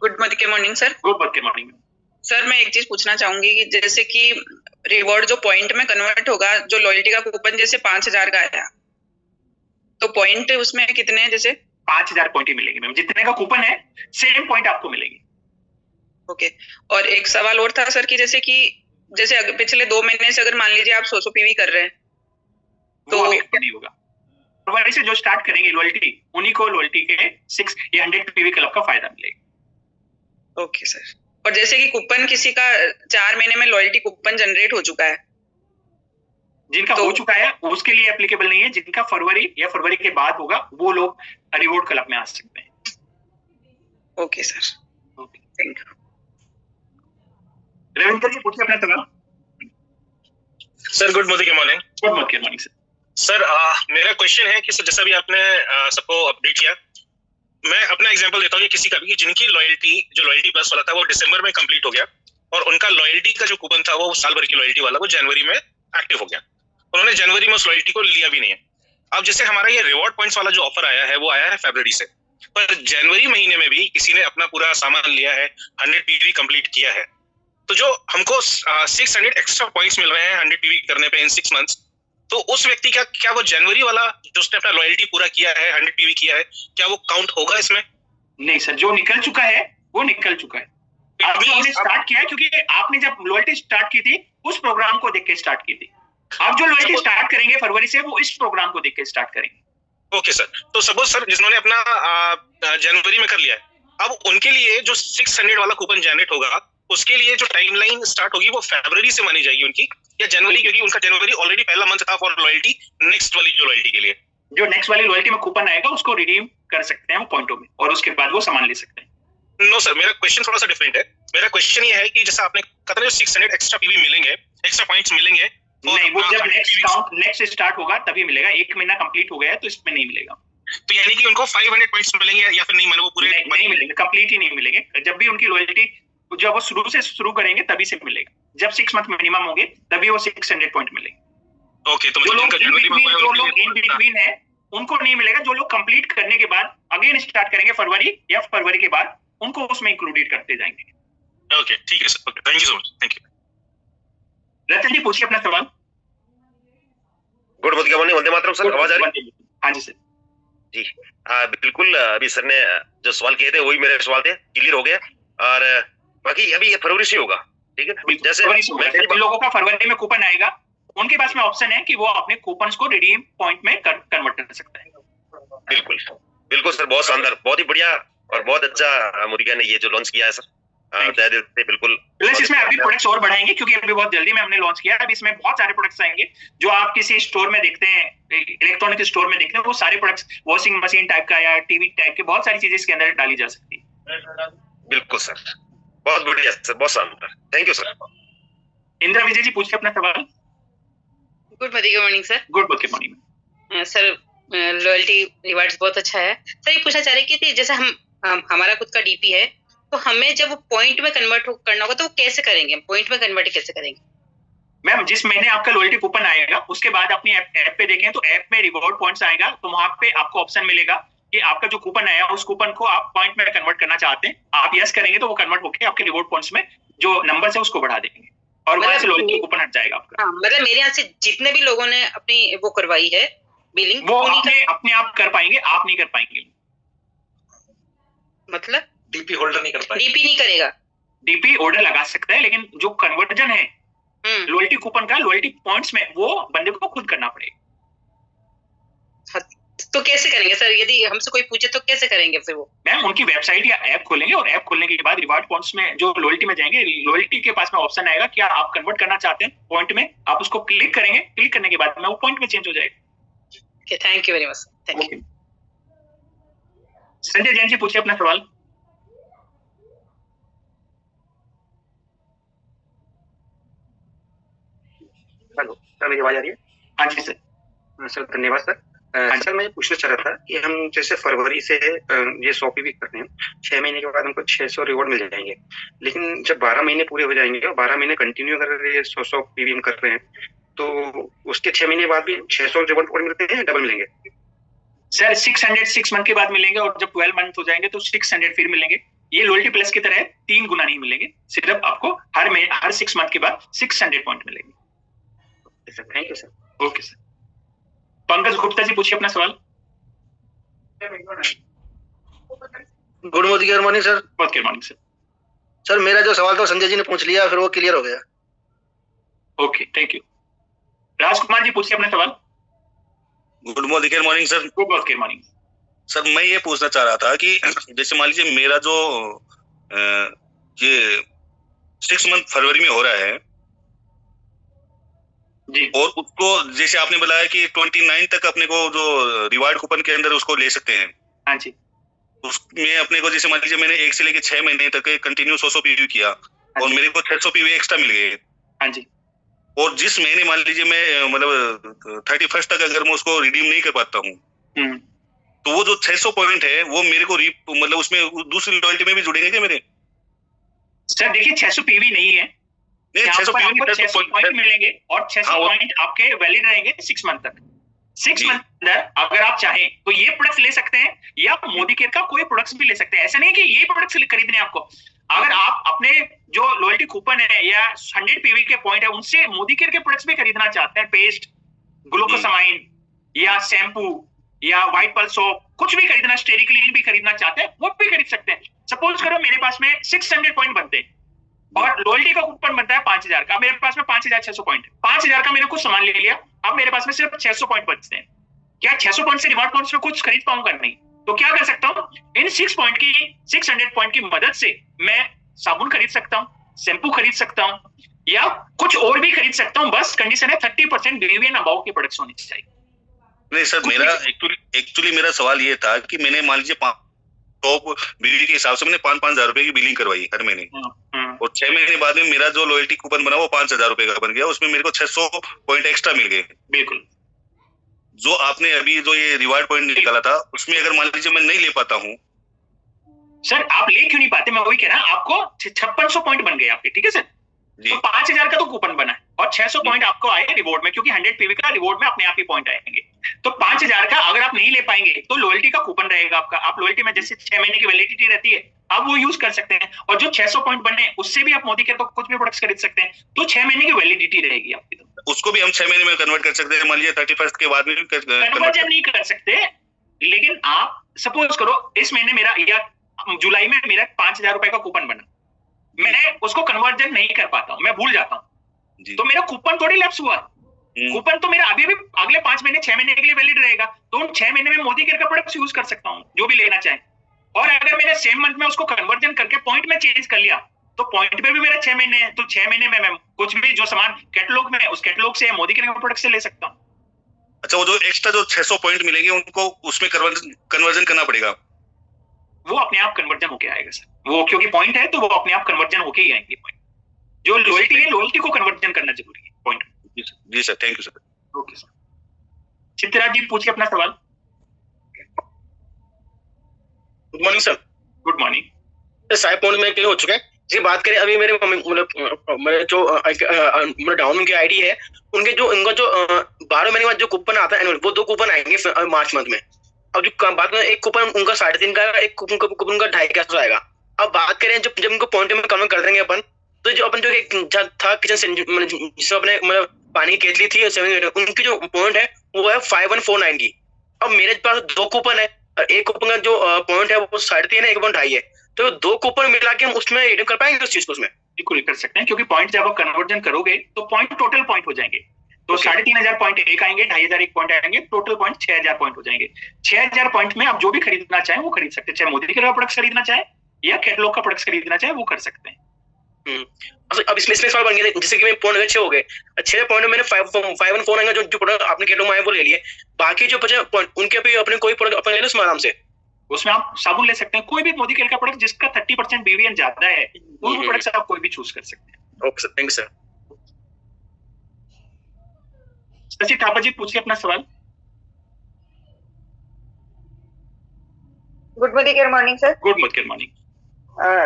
Good morning sir. Good morning sir, मैं एक चीज पूछना चाहूंगी कि जैसे कि रिवॉर्ड जो पॉइंट में कन्वर्ट होगा, जो लॉयल्टी का कूपन जैसे 5,000 का आया, तो पॉइंट उसमें कितने हैं? जैसे 5,000 पॉइंट ही मिलेंगे मैम, जितने का कूपन है सेम पॉइंट आपको मिलेंगे। ओके। और एक सवाल और था सर कि जैसे पिछले 2 महीने से अगर मान लीजिए आप 100 पीवी कर रहे हैं तो अभी नहीं होगा। फरवरी से जो स्टार्ट करेंगे लॉयल्टी, उन्हीं को लॉयल्टी के 6 या 100 पीवी क्लब का फायदा मिलेगा। Okay sir. और जैसे कि कूपन किसी का 4 महीने में लॉयल्टी कूपन जनरेट हो चुका है, जिनका हो चुका है उसके लिए एप्लीकेबल नहीं है। जिनका फरवरी या फरवरी के बाद होगा वो लोग रिवॉर्ड क्लब में आ सकते हैं। Okay sir, thank you. Ravindra ji पूछिए अपना सवाल। Sir good morning. Good morning sir. Sir मेरा क्वेश्चन है कि सर जैसा भी आपने सबको अपडेट किया, मैं अपना एग्जांपल देता हूँ कि किसी का भी जिनकी लॉयल्टी प्लस वाला था वो दिसंबर में कंप्लीट हो गया और उनका लॉयल्टी का जो कूपन था वो साल भर की लॉयल्टी वाला वो जनवरी में एक्टिव हो गया। उन्होंने जनवरी में उस लॉयल्टी को लिया भी नहीं है। अब जैसे हमारा ये रिवॉर्ड पॉइंट्स वाला जो ऑफर आया है वो आया है फरवरी से, पर जनवरी महीने में भी किसी ने अपना पूरा सामान लिया है, 100 पीवी कंप्लीट किया है, तो जो हमको 600 एक्स्ट्रा पॉइंट्स मिल रहे हैं 100 पीवी करने पे इन 6 मंथ्स, तो उस व्यक्ति का क्या वो जनवरी वाला जो उसने अपना लॉयल्टी पूरा किया है 100 पीवी किया है, क्या वो काउंट होगा इसमें? नहीं सर, जो निकल चुका है वो निकल चुका है। अभी हमने स्टार्ट किया है क्योंकि आपने जब लॉयल्टी स्टार्ट की थी उस प्रोग्राम को देख के स्टार्ट की थी। आप जो लॉयल्टी स्टार्ट करेंगे फरवरी से वो इस प्रोग्राम को देख के स्टार्ट करेंगे। ओके सर, तो सपोज सर जिन्होंने अपना जनवरी में कर लिया है, अब उनके लिए जो 600 वाला कूपन जनरेट होगा उसके लिए जो टाइमलाइन स्टार्ट होगी वो फरवरी से मानी जाएगी उनकी, या जनवरी, क्योंकि उनका जनवरी ऑलरेडी पहला मंथ था फॉर लॉयल्टी नेक्स्ट वाली जो लॉयल्टी के लिए? जो नेक्स्ट वाली लॉयल्टी में कूपन आएगा उसको रिडीम कर सकते हैं वो पॉइंटों में और उसके बाद वो सामान ले सकते हैं। नो सर, मेरा क्वेश्चन थोड़ा सा डिफरेंट है। मेरा क्वेश्चन ये है कि जैसा आपने कहा जो 600 एक्स्ट्रा पीवी मिलेंगे, एक्स्ट्रा पॉइंट्स मिलेंगे, नहीं वो जब नेक्स्ट स्टार्ट होगा तभी मिलेगा। एक महीना कंप्लीट हो गया है तो इसमें नहीं मिलेगा। तो यानी कि उनको 500 पॉइंट्स मिलेंगे या फिर नहीं मिलेंगे? वो पूरे नहीं मिलेंगे, कंप्लीट ही नहीं मिलेंगे। जब भी उनकी लॉयल्टी जब वो शुरू करेंगे तभी से मिलेगा। जब 6 मंथ मिनिमम होंगे तभी वो 600 पॉइंट मिलेंगे। ओके, तो जो लोग इन बिटवीन है उनको नहीं मिलेगा। जो लोग कंप्लीट करने के बाद अगेन स्टार्ट करेंगे फरवरी या फरवरी के बाद, उनको उसमें इंक्लूडेड करते जाएंगे। ओके ठीक है sir, okay, thank you so much, thank you. Ratan ji पूछिए अपना सवाल। गुड मॉर्निंग, वंदे मातरम सर, आवाज आ रही है? हाँ जी सर। जी बिल्कुल, अभी सर ने जो सवाल किए थे वही मेरे सवाल थे, क्लियर हो गया। और बाकी अभी ये फरवरी से होगा, ठीक है? जैसे लोगों का फरवरी में कूपन आएगा उनके पास में ऑप्शन है कि वो अपने कूपन को रिडीम पॉइंट में कन्वर्ट कर सकता है। बिल्कुल बिल्कुल सर, बहुत शानदार, बहुत ही बढ़िया और बहुत अच्छा मोदी ने ये जो लॉन्च किया है सर, बिल्कुल। प्लस इसमें अभी प्रोडक्ट्स और बढ़ाएंगे क्योंकि अभी बहुत जल्दी में हमने लॉन्च किया है। अभी इसमें बहुत सारे प्रोडक्ट्स आएंगे जो आप किसी स्टोर में देखते हैं, इलेक्ट्रॉनिक स्टोर में देखते हैं, वो सारे प्रोडक्ट्स वॉशिंग मशीन टाइप का या टीवी टाइप के बहुत सारी चीजें इसके अंदर डाली जा सकती है। बिल्कुल सर, बहुत बढ़िया सर, बहुत शानदार, thank you sir. Indira Vijay ji पूछिए अपना सवाल। Good morning sir. Good morning sir. Loyalty rewards बहुत अच्छा है सर। ये पूछना चाह रहे कि जैसे हम हमारा खुद का डीपी है तो हमें जब पॉइंट में कन्वर्ट करना होगा तो वो कैसे करेंगे? पॉइंट में कन्वर्ट कैसे करेंगे? मैम जिस महीने आपका लॉयल्टी कूपन आएगा उसके बाद अपनी ऐप पे देखें तो ऐप में रिवॉर्ड पॉइंट्स आएगा, तो वहां पे आपको ऑप्शन मिलेगा कि आपका जो कूपन आया उस कूपन को आप पॉइंट में कन्वर्ट करना चाहते हैं। आप यस करेंगे तो वो कन्वर्ट होकर आपके रिवॉर्ड पॉइंट्स में जो नंबर है उसको बढ़ा देंगे और वहां से लॉयल्टी कूपन हट जाएगा आपका। मतलब मेरे यहाँ से जितने भी लोगों ने अपनी वो करवाई है बिलिंग, वो अपने आप कर पाएंगे, आप नहीं कर पाएंगे। मतलब डीपी होल्डर नहीं कर पाएगा, डीपी नहीं करेगा। डीपी ऑर्डर लगा सकता है लेकिन जो कन्वर्जन है लॉयल्टी कूपन का लॉयल्टी पॉइंट्स में वो बंदे को खुद करना पड़ेगा। तो कैसे करेंगे सर? यदि हमसे कोई पूछे तो कैसे करेंगे फिर वो? मैम उनकी वेबसाइट या ऐप खोलेंगे और ऐप खोलने के बाद रिवार्ड पॉइंट्स में जो लॉयल्टी में जाएंगे, लॉयल्टी के पास में ऑप्शन आएगा क्या आप कन्वर्ट करना चाहते हैं पॉइंट में, आप उसको क्लिक करेंगे, क्लिक करने के बाद में वो पॉइंट में चेंज हो जाएगा। Thank you very much, thank you. Sanjay Jain ji पूछिए अपना सवाल। हेलो सर, मेरी आवाज आ रही है? हाँ जी सर। सर धन्यवाद सर। सर मैं पूछना चाह रहा था कि हम जैसे फरवरी से ये 100 पीवी करते हैं, 6 महीने के बाद हमको 600 रिवॉर्ड मिल जाएंगे, लेकिन जब 12 महीने पूरे हो जाएंगे और 12 महीने कंटिन्यू अगर ये 100 पीवी हम कर रहे हैं तो उसके 6 महीने बाद भी 600 रिवॉर्ड और मिलते हैं, डबल मिलेंगे? सर 600 6 मंथ के बाद मिलेंगे और जब 12 मंथ हो जाएंगे तो 600 फिर मिलेंगे। ये लॉयल्टी प्लस की तरह 3 गुना नहीं मिलेंगे, सिर्फ आपको हर 6 मंथ के बाद 600 पॉइंट मिलेंगे। Thank you sir. Okay sir. Pankaj Gupta ji पूछिए अपना सवाल। Good morning sir. Good morning sir. Sir मेरा जो सवाल था संजय जी ने पूछ लिया, फिर वो क्लियर हो गया। Okay thank you. Rajkumar ji पूछिए अपना सवाल। Good morning sir. Good morning sir. मैं ये पूछना चाह रहा था कि जैसे मान लीजिए मेरा जो ये 6 मंथ फरवरी में हो रहा है जी, और उसको जैसे आपने बताया कि 29 तक अपने को जो रिवार्ड कूपन के अंदर उसको ले सकते हैं। हाँ जी। उसमें अपने को जैसे मान लीजिए मैंने 1 से लेके 6 महीने तक कंटिन्यू 100 पीवी किया और मेरे को 600 पीवी एक्स्ट्रा मिल गए। हाँ जी। और जिस महीने मान लीजिए मैं मतलब 31 तक अगर मैं उसको रिडीम नहीं कर पाता हूँ तो वो जो 600 पॉइंट है वो मेरे को मतलब उसमें दूसरी लॉयल्टी में भी जुड़ेंगे क्या मेरे? सर देखिए 600 पीवी नहीं है, 600 पॉइंट मिलेंगे और 600 पॉइंट आपके वैलिड रहेंगे 6 मंथ तक। 6 मंथ अंदर अगर आप चाहें तो ये प्रोडक्ट्स ले सकते हैं या मोदी केयर का कोई प्रोडक्ट्स भी ले सकते हैं। ऐसा नहीं कि ये प्रोडक्ट्स खरीदने आपको, अगर आप अपने जो लॉयल्टी कूपन है या 100 पीवी के पॉइंट है उनसे मोदी केयर के प्रोडक्ट्स भी खरीदना चाहते हैं, पेस्ट, ग्लूकोसामाइन या शैम्पू या व्हाइट पल्स सोप, कुछ भी खरीदना, स्टेरिक्लीन भी खरीदना चाहते हैं वो भी खरीद सकते हैं। सपोज करो मेरे पास में 600 पॉइंट बनते हैं और लॉयल्टी का कूपन बनता है 5000 का, मेरे पास में 5600 पॉइंट है, 5000 का मैंने कुछ सामान ले लिया, अब मेरे पास में सिर्फ 600 पॉइंट बचते हैं। क्या 600 पॉइंट से रिवॉर्ड पॉइंट्स में कुछ खरीद पाऊंगा? नहीं। तो क्या कर सकता हूँ, इन 600 पॉइंट की मदद से मैं साबुन खरीद सकता हूँ, शैम्पू खरीद सकता हूँ या कुछ और भी खरीद सकता हूँ। बस कंडीशन है 30% BVN अबाव के प्रोडक्ट्स होने चाहिए। नहीं सर, मेरा एक्चुअली मेरा सवाल ये था कि मैंने मान लीजिए टॉप बिलिंग के हिसाब से मैंने 5,000 रुपए की बिलिंग करवाई हर महीने और 6 महीने बाद में मेरा जो लॉयल्टी कूपन बना वो 5,000 रुपए का बन गया, उसमें मेरे को 600 पॉइंट एक्स्ट्रा मिल गए। बिल्कुल। जो आपने अभी जो ये रिवार्ड पॉइंट निकाला था उसमें अगर मान लीजिए मैं नहीं ले पाता हूँ। सर आप ले क्यों नहीं पाते, मैं वही कह रहा हूँ, आपको 5600 पॉइंट बन गए आपके, ठीक है सर। तो 5000 का तो कूपन बना है और 600 पॉइंट आपको आए रिवॉर्ड में, क्योंकि 100 पीवी का रिवॉर्ड में अपने आप ही पॉइंट आएंगे। तो 5000 का अगर आप नहीं ले पाएंगे तो लॉयल्टी का कूपन रहेगा आपका, आप लॉयल्टी में जैसे 6 महीने की वैलिडिटी रहती है आप वो यूज कर सकते हैं और जो 600 पॉइंट बने उससे भी आप मोदी केयर को कुछ भी प्रोडक्ट्स खरीद सकते हैं, तो 6 महीने की वैलिडिटी रहेगी आपकी। तो उसको भी हम 6 महीने में कन्वर्ट कर सकते हैं, मान लीजिए 31 के बाद में कन्वर्जन नहीं कर सकते, लेकिन आप सपोज करो इस महीने मेरा या जुलाई में मेरा 5000 रुपए का कूपन बना, मैं उसको कन्वर्जन नहीं कर पाता हूँ, मैं भूल जाता हूँ, तो मेरा कूपन थोड़ी लैप्स हुआ। कूपन तो मेरा अभी भी अगले 5 महीने 6 महीने के लिए वैलिड रहेगा, तो उन 6 महीने में मोदी केयर का प्रोडक्ट्स यूज कर सकता हूँ जो भी लेना चाहे। और अगर मैंने सेम मंथ में उसको कन्वर्जन करके पॉइंट में चेंज कर लिया तो पॉइंट पे भी मेरा 6 महीने है, तो 6 महीने में मैं कुछ भी जो सामान कैटलॉग में है उस कैटलॉग से मोदी केयर के प्रोडक्ट से ले सकता हूँ। अच्छा, वो जो एक्स्ट्रा जो 600 पॉइंट मिलेंगे उनको उसमें कन्वर्जन करना पड़ेगा? वो अपने आप कन्वर्जन होके आएगा सर, वो क्योंकि पॉइंट है तो वो अपने आप कन्वर्जन होके ही आएंगे पॉइंट। जो लॉयल्टी है लॉयल्टी को कन्वर्जन करना जरूरी है पॉइंट। जी sir, thank you sir. Okay sir. Chittaraj ji पूछिए अपना सवाल। Good morning sir. Good morning. सारे पॉइंट में क्लियर हो चुके हैं। जी बात करें अभी मेरे मेरे जो मेरा डाउन की आईडी है उनके जो इनका जो 12 महीने बाद जो कूपन आता है एनुअल, वो 2 कूपन आएंगे मार्च मंथ में। अब जो बात करें एक कूपन उनका 3.5 का, एक कूपन का 2.5 का आएगा। अब बात करें जब उनको पॉइंट में कन्वर्ट कर देंगे अपन, तो जो अपन जो एक था किचन जिसमें अपने मतलब पानी की केतली थी 7 उनकी जो पॉइंट है वो है 5149 की। अब मेरे पास 2 कूपन है और एक कूपन का जो पॉइंट है वो 3.5 है, 1.5 है, तो 2 कूपन मिला के हम उसमें रिडीम कर पाएंगे उस चीज को? उसमें बिल्कुल कर सकते हैं, क्योंकि पॉइंट जब आप कन्वर्जन करोगे तो पॉइंट टोटल पॉइंट हो जाएंगे। तो 3500 पॉइंट एक आएंगे, 2500 एक पॉइंट आएंगे, टोटल पॉइंट 6000 पॉइंट हो जाएंगे। 6000 पॉइंट में आप जो भी खरीदना चाहें वो खरीद सकते हैं, चाहे मोदी केयर का प्रोडक्ट्स खरीदना चाहे या कैटलॉग का प्रोडक्ट्स खरीदना चाहे वो कर सकते हैं। अब इसमें सवाल बन गया, जैसे कि मैं पॉइंट अच्छे हो गए, 6 पॉइंट में मैंने 5149 आएंगे जो प्रोडक्ट आपने कैटलॉग में आए वो ले लिए, बाकी जो बचे पॉइंट उनके पे अपने कोई प्रोडक्ट अपने ले लो उसमें आराम से। उसमें आप साबुन ले सकते हैं, कोई भी मोदी केयर का प्रोडक्ट जिसका 30% BVN ज्यादा है वो प्रोडक्ट्स आप कोई भी चूज कर सकते हैं। Okay sir, thank you sir. Shashi Thapa ji पूछिए अपना सवाल। Good morning sir. Good morning.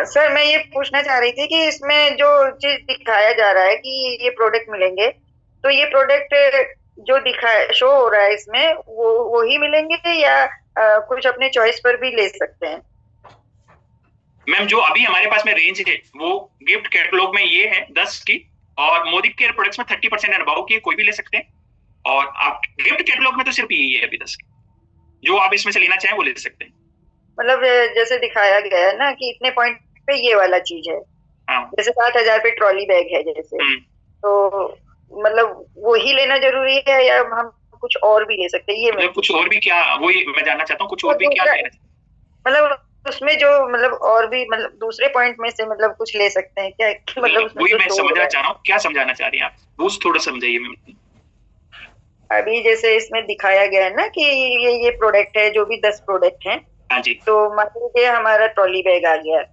Sir मैं ये पूछना चाह रही थी कि इसमें जो चीज दिखाया जा रहा है कि ये प्रोडक्ट मिलेंगे, तो ये प्रोडक्ट जो दिखाया शो हो रहा है इसमें वो ही मिलेंगे या कुछ अपने चॉइस पर भी ले सकते हैं? मैम जो अभी हमारे पास में रेंज है वो गिफ्ट कैटलॉग में ये है 10 की, और मोदी केयर प्रोडक्ट्स में 30% अबाव की कोई भी ले सकते हैं, और आप गिफ्ट कैटलॉग में तो सिर्फ यही है अभी 10 की, जो आप इसमें से लेना चाहें वो ले सकते हैं। मतलब जैसे दिखाया गया है ना कि इतने पॉइंट पे ये वाला चीज है, जैसे 7000 पे ट्रॉली बैग है जैसे, तो मतलब वो ही लेना जरूरी है या हम कुछ और भी ले सकते हैं? ये कुछ और भी क्या, वही मैं जानना चाहता हूँ, कुछ और भी क्या लेना, मतलब उसमें जो मतलब और भी मतलब दूसरे पॉइंट में से मतलब कुछ ले सकते हैं क्या? मतलब वही मैं समझना चाह रहा हूँ, क्या समझाना चाह रही हैं आप, वो थोड़ा समझाइए। मैं अभी जैसे इसमें दिखाया गया है ना कि ये प्रोडक्ट है, जो भी 10 प्रोडक्ट हैं हाँ जी। तो मान लीजिए हमारा ट्रॉली बैग आ गया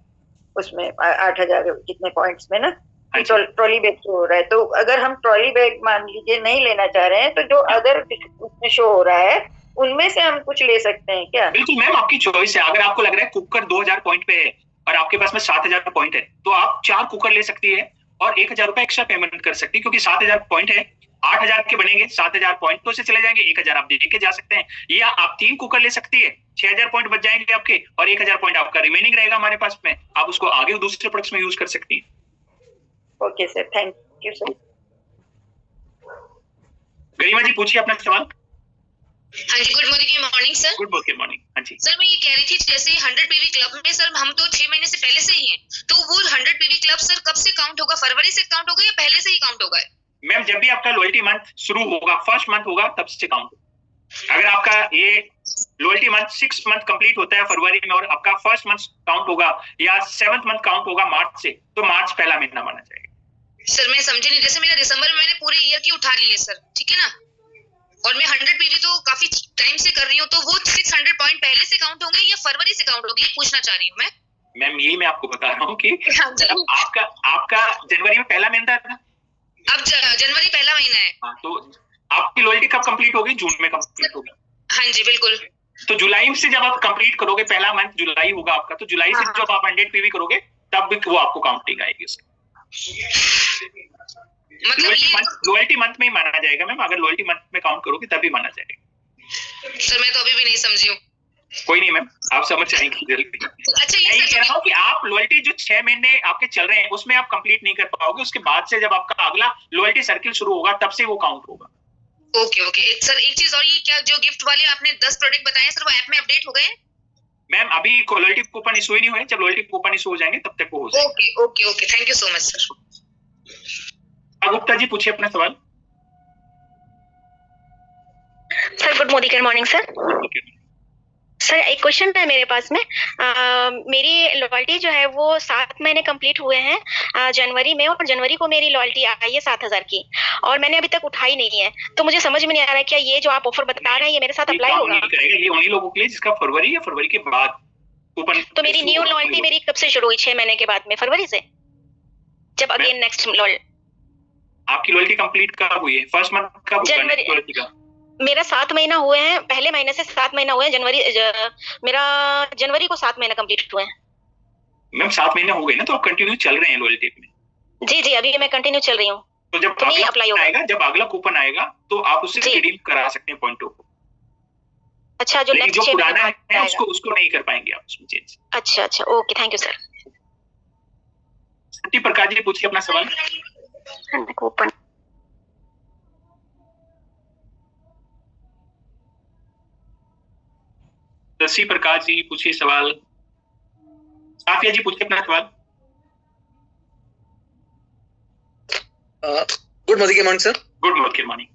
उसमें 8,000 कितने पॉइंट्स में ना, ट्रॉली बैग शो हो रहा है। तो अगर हम ट्रॉली बैग मान लीजिए नहीं लेना चाह रहे हैं, तो जो अदर उसमें शो हो रहा है उनमें से हम कुछ ले सकते हैं क्या? बिल्कुल मैम, आपकी चॉइस है। अगर आपको लग रहा है कुकर 2,000 पॉइंट पे है और आपके पास में 7,000 पॉइंट है, तो आप 4 कुकर ले सकती है और 1,000 रुपए एक्स्ट्रा पेमेंट कर सकती है, क्योंकि 7,000 पॉइंट है, 8,000 के बनेंगे, 7,000 पॉइंट तो से चले जाएंगे, 1,000 आप दे के जा सकते हैं। या आप 3 कुकर ले सकती है, 6,000 पॉइंट बच जाएंगे आपके और 1,000 पॉइंट आपका रिमेनिंग रहेगा हमारे पास में, आप उसको आगे दूसरे प्रोडक्ट्स में यूज कर सकती है। Okay sir, thank you sir. Garima ji पूछिए अपना सवाल। हाँ जी, good morning sir. Good morning. हाँ जी सर, मैं ये कह रही थी जैसे 100 पीवी क्लब में सर हम तो 6 महीने से पहले से ही हैं, तो वो 100 पीवी क्लब सर कब से काउंट होगा? फरवरी से काउंट होगा या पहले से ही काउंट होगा? मैम, जब भी आपका लॉयल्टी मंथ शुरू होगा, फर्स्ट मंथ होगा, तब से काउंट होगा। अगर आपका ये लॉयल्टी मंथ 6 मंथ कंप्लीट होता है फरवरी में और आपका फर्स्ट मंथ काउंट होगा या 7th मंथ काउंट होगा मार्च से, तो मार्च पहला महीना माना जाएगा। सर मैं समझी नहीं, जैसे मेरा दिसंबर में मैंने पूरे ईयर की उठा ली है सर, ठीक है ना, और मैं 100 पीवी तो काफी टाइम से कर रही हूँ, तो वो 600 पॉइंट पहले से काउंट होंगे या फरवरी से काउंट होगी, पूछना चाह रही हूँ मैं। मैम यही मैं आपको बता रहा हूँ कि आपका जनवरी में पहला महीना था, अब जनवरी पहला महीना है। हाँ, तो आपकी लॉयल्टी कब कंप्लीट होगी? जून में कंप्लीट होगी। हाँ जी बिल्कुल। तो जुलाई से जब आप कंप्लीट करोगे, पहला मंथ जुलाई होगा आपका, तो जुलाई से जब आप 100 पीवी करोगे तब वो आपको काउंटिंग आएगी उसकी। मतलब लॉयल्टी मंथ में ही माना जाएगा मैम, अगर लॉयल्टी मंथ में काउंट करोगे तभी माना जाएगा। सर मैं तो अभी भी नहीं समझी हूँ। कोई नहीं मैम, आप समझ जाएंगी जल्दी। अच्छा, ये कह रहा हूँ कि आप लॉयल्टी जो 6 महीने आपके चल रहे हैं उसमें आप कंप्लीट नहीं कर पाओगे, उसके बाद से जब आपका अगला लॉयल्टी सर्किल शुरू होगा तब से वो काउंट होगा। ओके सर, एक चीज और, ये क्या जो गिफ्ट वाले आपने 10 प्रोडक्ट बताए सर, वो ऐप में अपडेट हो गए हैं? मैम अभी लॉयल्टी कूपन इशू ही नहीं हुए, जब लॉयल्टी कूपन इशू हो जाएंगे तब तक वो हो जाएगा। Okay thank you so much sir. Gupta ji पूछिए अपना सवाल। Sir good morning sir. Sir एक क्वेश्चन है मेरे पास में। मेरी लॉयल्टी जो है वो 7 महीने कंप्लीट हुए हैं जनवरी में, और जनवरी को मेरी लॉयल्टी आई है 7,000 की, और मैंने अभी तक उठाई नहीं है। तो मुझे समझ में नहीं आ रहा है क्या ये जो आप ऑफर बता रहे हैं ये मेरे साथ अप्लाई होगा? ये उन्हीं लोगों के लिए जिसका फरवरी या फरवरी के बाद कूपन। तो मेरी न्यू लॉयल्टी मेरी कब से शुरू हुई? 6 महीने के बाद में, फरवरी से, जब अगेन नेक्स्ट आपकी लॉयल्टी कंप्लीट कब हुई है? फर्स्ट मंथ कब? जनवरी का मेरा 7 महीना हुए हैं, पहले महीने से 7 महीना हुए हैं, मेरा जनवरी को 7 महीने कंप्लीट हुए हैं। मैम 7 महीने हो गए ना, तो आप कंटिन्यू चल रहे हैं लॉयल्टी में? जी अभी मैं कंटिन्यू चल रही हूँ। तो जब अगला अप्लाई आएगा, जब अगला कूपन आएगा तो आप उससे रिडीम करा सकते हैं पॉइंटों को। अच्छा, जो नेक्स्ट पुराना है उसको नहीं कर पाएंगे आप उसमें चेंज। अच्छा okay, thank you sir. Satya Prakash ji पूछिए अपना सवाल। कूपन शशि प्रकाश जी पूछिए सवाल। साफिया जी पूछिए अपना सवाल। Good morning sir. Good morning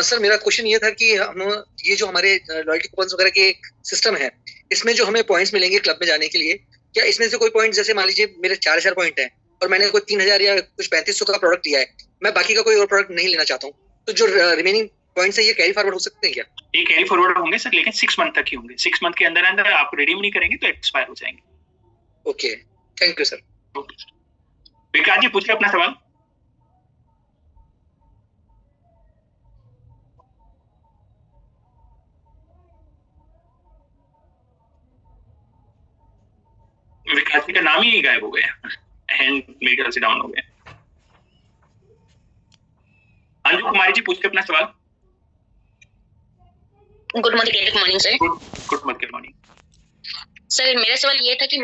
sir मेरा क्वेश्चन ये था कि हम ये जो हमारे लॉयल्टी कूपन्स वगैरह के एक सिस्टम है, इसमें जो हमें पॉइंट्स मिलेंगे क्लब में जाने के लिए, क्या इसमें से कोई पॉइंट, जैसे मान लीजिए मेरे 4,000 पॉइंट है और मैंने कोई 3,000 या कुछ 3,500 का प्रोडक्ट लिया है, मैं बाकी का कोई और प्रोडक्ट नहीं लेना चाहता हूँ, तो जो रिमेनिंग पॉइंट्स है ये कैरी फॉरवर्ड हो सकते हैं क्या? ये कैरी फॉरवर्ड होंगे सर, लेकिन 6 मंथ तक ही होंगे। 6 मंथ के अंदर आप रिडीम नहीं करेंगे तो एक्सपायर हो जाएंगे। Okay, thank you sir. Vikas ji पूछिए अपना सवाल। विकास जी का नाम ही गायब हो गया, हैंड मेरे से डाउन हो गया। अंजू कुमारी जी पूछिए अपना सवाल। Good morning sir. Good morning. Sir मेरा सवाल ये था कि